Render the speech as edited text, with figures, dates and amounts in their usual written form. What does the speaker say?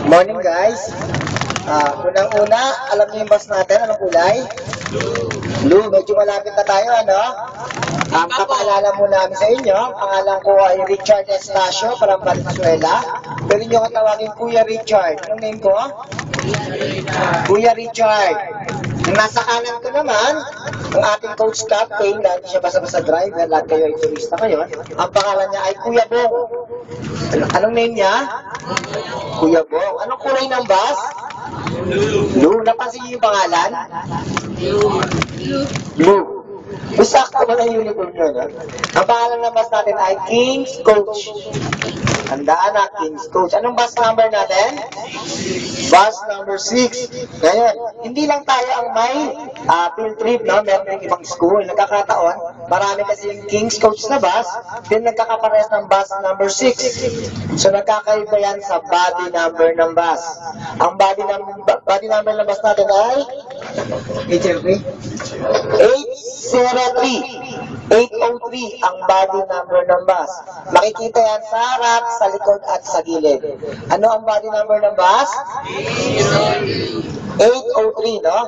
Morning guys. Unang-una, alam niyo yung bus natin, anong kulay? Blue. Medyo malapit na tayo, ano? Papaalala muna namin sa inyo, ang pangalan ko ay Richard Estacio, from Valenzuela. Pwede niyo katawagin Kuya Richard. Anong name ko? Kuya Richard. Yung nasa kanan ko naman, ang ating coach captain, dahil siya basta-basta driver, lahat kayo ay turista kayo, ang pangalan niya ay Kuya Bong. Anong name niya? Kuya Bong. Anong kulay ng bus? Blue. Napansin niyo yung pangalan? Blue. Sakto ba na yung uniform nyo, no? Ang pangalan ng bus natin ay King's Coach. Tandaan na, King's Coach. Anong bus number natin? Bus number 6. Ngayon, hindi lang tayo ang may field trip, no? Meron ng ibang school. Nagkakataon, marami kasi yung King's Coach na bus, then nagkakapares ng bus number 6. So, nagkakaiba yan sa body number ng bus. Ang body number ng bus natin ay 803 ang body number ng bus. Makikita yan sa harap, sa likod at sa gilid. Ano ang body number ng bus? 803, no?